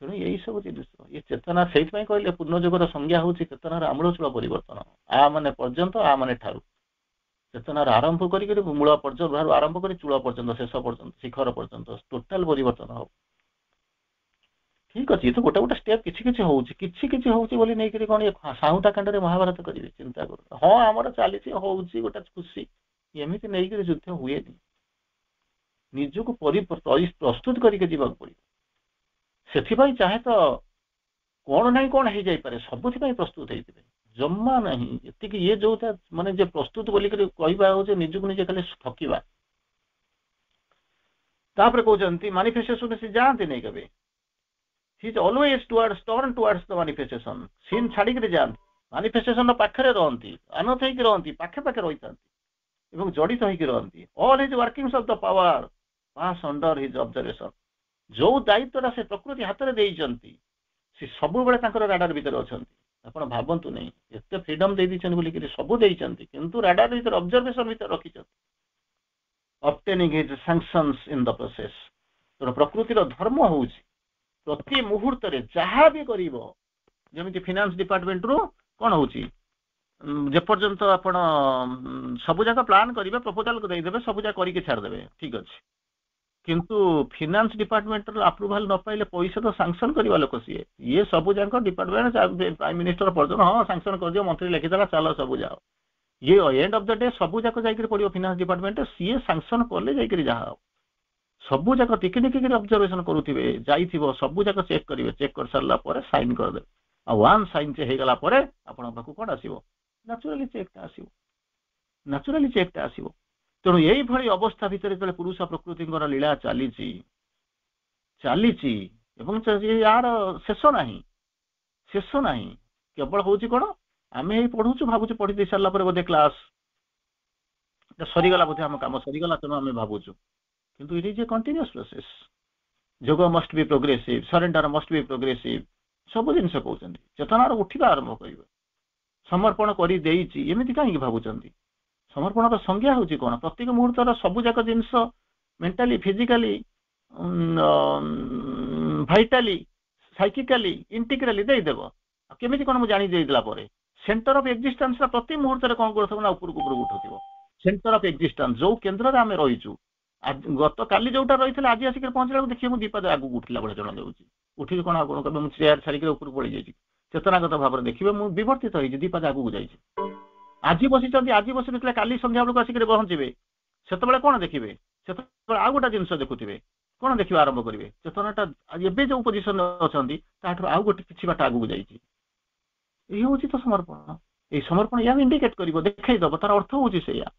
ତେଣୁ ଏଇ ସବୁ ଜିନିଷ ଏ ଚେତନା, ସେଇଥିପାଇଁ କହିଲେ ପୂର୍ଣ୍ଣଯୋଗର ସଂଜ୍ଞା ହେଉଛି ଚେତନାର ଆମୂଳଚୂଳ ପରିବର୍ତ୍ତନ। ଆ ମାନେ ପର୍ଯ୍ୟନ୍ତ, ଆ ମାନେ ଠାରୁ, ଚେତନାର ଆରମ୍ଭ କରିକି ମୂଳ ପର୍ଯ୍ୟନ୍ତ ଆରମ୍ଭ କରି ଚୂଳ ପର୍ଯ୍ୟନ୍ତ, ଶେଷ ପର୍ଯ୍ୟନ୍ତ, ଶିଖର ପର୍ଯ୍ୟନ୍ତ ଟୋଟାଲ ପରିବର୍ତ୍ତନ ହବ। ଠିକ ଅଛି, ତ ଗୋଟେ ଗୋଟେ ଷ୍ଟେପ୍ କିଛି କିଛି ହଉଛି ବୋଲି ନେଇକରି କଣ ସାହୁଟା କାଣ୍ଡରେ ମହାଭାରତ କରିବେ? ଚିନ୍ତା କରୁ। ହଁ ଆମର ଚାଲିଛି, ହଉଛି ଗୋଟେ ଖୁସି, ଏମିତି ନେଇକରି ଯୁଦ୍ଧ ହୁଏନି। ନିଜକୁ ପ୍ରସ୍ତୁତ କରିକି ଯିବାକୁ ପଡିବ। ସେଥିପାଇଁ ଚାହେଁ ତ କଣ ନାହିଁ କଣ ହେଇଯାଇପାରେ, ସବୁଥିପାଇଁ ପ୍ରସ୍ତୁତ ହେଇଥିବେ, ଜମା ନାହିଁ ଏତିକି। ଇଏ ଯୋଉଟା ମାନେ ଯେ ପ୍ରସ୍ତୁତ ବୋଲିକରି କହିବା ହଉଛି ନିଜକୁ ନିଜେ ଖାଲି ଠକିବା। ତାପରେ କହୁଛନ୍ତି ମାନିଫେଷ୍ଟେସନ ସେ ଯାଆନ୍ତି ନାହିଁ କେବେ, he is always turn towards the manifestation, scene ଛାଡ଼ିକିରି ଯାଆନ୍ତି, ମାନିଫେଷ୍ଟେସନ ପାଖରେ ରହନ୍ତି, ଆନତ ହେଇକି ରହନ୍ତି, ପାଖେ ପାଖେ ରହିଥାନ୍ତି ଏବଂ ଜଡ଼ିତ ହେଇକି ରହନ୍ତି। all his workings of the power pass under his observation। ଯୋଉ ଦାୟିତ୍ୱଟା ସେ ପ୍ରକୃତି ହାତରେ ଦେଇଛନ୍ତି ସେ ସବୁବେଳେ ତାଙ୍କର ରାଡାର ଭିତରେ ଅଛନ୍ତି। ଆପଣ ଭାବନ୍ତୁ ନାହିଁ, ଏତେ ଫ୍ରିଡମ ଦେଇ ଦେଇଛନ୍ତି ବୋଲିକିରି ସବୁ ଦେଇଛନ୍ତି, କିନ୍ତୁ ରାଡାର ଭିତରେ ଅବଜରଭେସନ ଭିତରେ ରଖିଛନ୍ତି, obtaining his sanctions in the process। ତେଣୁ ପ୍ରକୃତିର ଧର୍ମ ହଉଛି ପ୍ରତି ମୁହୂର୍ତ୍ତରେ ଯାହା ବି କରିବ, ଯେମିତି ଫିନାନ୍ସ ଡିପାର୍ଟମେଣ୍ଟରୁ କଣ ହଉଛି, ଯେପର୍ଯ୍ୟନ୍ତ ଆପଣ ସବୁ ଯାକ ପ୍ଲାନ୍ କରିବେ, ପ୍ରପୋଜାଲ ଦେଇଦେବେ, ସବୁ ଯାକ କରିକି ଛାଡ଼ିଦେବେ, ଠିକ ଅଛି, କିନ୍ତୁ ଫିନାନ୍ସ ଡିପାର୍ଟମେଣ୍ଟର ଆପ୍ରୁଭାଲ ନ ପାଇଲେ ପଇସା ତ ସାଂସନ କରିବା ଲୋକ ସିଏ, ଇଏ ସବୁ ଯାକ ଡିପାର୍ଟମେଣ୍ଟ ପ୍ରାଇମ ମିନିଷ୍ଟର ପର୍ଯ୍ୟନ୍ତ ହଁ ସାଂସନ କରିଦିଅ, ମନ୍ତ୍ରୀ ଲେଖିଦେଲା, ଚାଲ ସବୁ ଯାଅ, ଇଏ ଏଣ୍ଡ ଅଫ ଦ ଡେ ସବୁ ଯାକ ଯାଇକରି ପଡିବ ଫିନାନ୍ସ ଡିପାର୍ଟମେଣ୍ଟ, ସିଏ ସାଂସନ କଲେ ଯାଇକରି ଯାହା ହବ। ସବୁ ଯାକ ଟିକି ଟିକି ଅବଜର୍ଭେସନ କରୁଥିବେ, ଯାଇଥିବ ସବୁ ଯାକ ଚେକ୍ କରିବେ, ଚେକ୍ କରିସାରିଲା ପରେ ସାଇନ୍ କରିଦେବେ, ଆଉ ୱାନ୍ ସାଇନ୍ ହେଇଗଲା ପରେ ଆପଣଙ୍କ ପାଖକୁ କଣ ଆସିବ? ନ୍ୟାଚୁରାଲି ଚେକଟା ଆସିବ। ତେଣୁ ଏଇଭଳି ଅବସ୍ଥା ଭିତରେ ଯେତେବେଳେ ପୁରୁଷ ପ୍ରକୃତିଙ୍କର ଲୀଳା ଚାଲିଛି ଏବଂ ୟାର ଶେଷ ନାହିଁ, କେବଳ ହଉଛି କଣ, ଆମେ ଏଇ ପଢୁଛୁ, ଭାବୁଛୁ ପଢି ଦେଇ ସାରିଲା ପରେ ବୋଧେ କ୍ଲାସ ସରିଗଲା, ବୋଧେ ଆମ କାମ ସରିଗଲା, ତେଣୁ ଆମେ ଭାବୁଛୁ, କିନ୍ତୁ ଇଟ୍ is a continuous process. Yoga must B progressive, surrender must B progressive, ସବୁ ଜିନିଷ କହୁଛନ୍ତି। ଚେତନାର ଉଠିବା ଆରମ୍ଭ କରିବେ, ସମର୍ପଣ କରି ଦେଇଛି ଏମିତି କାହିଁକି ଭାବୁଛନ୍ତି? ସମର୍ପଣର ସଂଜ୍ଞା ହଉଛି କଣ? ପ୍ରତ୍ୟେକ ମୁହୂର୍ତ୍ତର ସବୁ ଯାକ ଜିନିଷ ମେଣ୍ଟାଲି, ଫିଜିକାଲି, ଭାଇଟାଲି, ସାଇକିକାଲି, ଇଣ୍ଟିଗ୍ରାଲି ଦେଇଦେବ। କେମିତି କଣ ମୁଁ ଜାଣି ଦେଇଦେଲା ପରେ? ସେଣ୍ଟର ଅଫ ଏକ୍ଜିଷ୍ଟାନ୍ସଟା ପ୍ରତି ମୁହୂର୍ତ୍ତରେ କଣ କରୁଥିବ ନା ଉପରକୁ ଉଠୁଥିବ। ସେଣ୍ଟର ଅଫ ଏକ୍ଜିଷ୍ଟାନ୍ସ, ଯୋଉ କେନ୍ଦ୍ରରେ ଆମେ ରହିଛୁ, ଗତକାଲି ଯୋଉଟା ରହିଥିଲା ଆଜି ଆସିକି ପହଞ୍ଚିଲା ବେଳକୁ ଦେଖିବେ ମୁଁ ଦୀପାଦ ଆଗକୁ ଉଠିଲା ଭଳି ଜଣାଯାଉଛି। ଉଠିକି କଣ ଆପଣ କହିବେ ମୁଁ ଚେୟାର ଛାଡ଼ିକି ଉପରକୁ ପଳେଇ ଯାଇଛି? ଚେତନାଗତ ଭାବରେ ଦେଖିବେ ମୁଁ ବିବର୍ତ୍ତିତ ହେଇଛି, ଦୀପାଦ ଆଗକୁ ଯାଇଛି। ଆଜି ବସିଛନ୍ତି, ଆଜି ବସିନଥିଲେ କାଲି ସନ୍ଧ୍ୟା ବେଳକୁ ଆସିକି ପହଞ୍ଚିବେ, ସେତେବେଳେ କଣ ଦେଖିବେ? ସେତେବେଳେ ଆଉ ଗୋଟେ ଜିନିଷ ଦେଖୁଥିବେ, କଣ ଦେଖିବା ଆରମ୍ଭ କରିବେ? ଚେତନାଟା ଏବେ ଯୋଉ ପୋଜିସନରେ ଅଛନ୍ତି ତାଠାରୁ ଆଉ ଗୋଟେ କିଛି ବାଟ ଆଗକୁ ଯାଇଛି। ଏଇ ହଉଛି ତ ସମର୍ପଣ। ଏଇ ସମର୍ପଣ ୟା ଇଣ୍ଡିକେଟ କରିବ, ଦେଖେଇଦବ, ତାର ଅର୍ଥ ହଉଛି ସେଇଆ।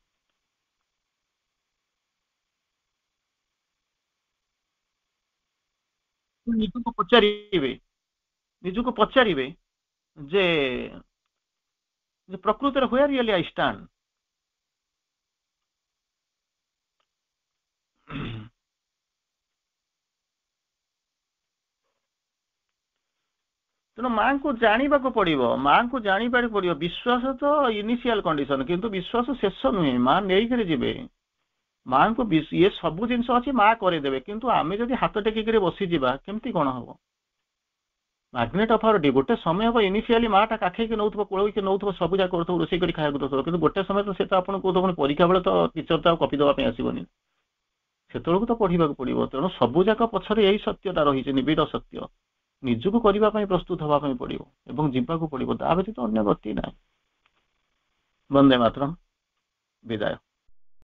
ନିଜକୁ ପଚାରିବେ ଯେ ପ୍ରକୃତରେ where really I stand। ତେଣୁ ମାଙ୍କୁ ଜାଣିବାକୁ ପଡିବ, ବିଶ୍ୱାସ ତ ଇନିସିଆଲ କଣ୍ଡିସନ, କିନ୍ତୁ ବିଶ୍ୱାସ ଶେଷ ନୁହେଁ। ମା ନେଇକରି ଯିବେ, ମାଙ୍କୁ ଇଏ ସବୁ ଜିନିଷ ଅଛି, ମା କରିଦେବେ, କିନ୍ତୁ ଆମେ ଯଦି ହାତ ଟେକିକିରି ବସିଯିବା କେମିତି କଣ ହବ? ମାଗ୍ନେଟ ଅଫ ଆୱାର ଗୋଟେ ସମୟ ହବ, ଇନିସିଆଲି ମାଟା କାଖେଇକି ନଉଥିବ, କୋଳେଇକି ନଉଥିବ, ସବୁ ଯାକ କରୁଥିବ, ରୋଷେଇ କରି ଖାଇବାକୁ ଦଉଥିବ, କିନ୍ତୁ ଗୋଟେ ସମୟ ତ ସେ ତ ଆପଣଙ୍କୁ କହୁଥିବ, ପରୀକ୍ଷା ବେଳେ ତ ଟିଚର ତ ଆଉ କପି ଦେବା ପାଇଁ ଆସିବନି, ସେତେବେଳକୁ ତ ପଢିବାକୁ ପଡିବ। ତେଣୁ ସବୁ ଯାକ ପଛରେ ଏଇ ସତ୍ୟଟା ରହିଛି, ନିବିଡ଼ ସତ୍ୟ। ନିଜକୁ କରିବା ପାଇଁ ପ୍ରସ୍ତୁତ ହେବା ପାଇଁ ପଡିବ ଏବଂ ଯିବାକୁ ପଡିବ, ତା ବ୍ୟତୀତ ଅନ୍ୟ ଗତି ନାହିଁ। ବନ୍ଦେ ମାତରମ୍, ବିଦାୟ।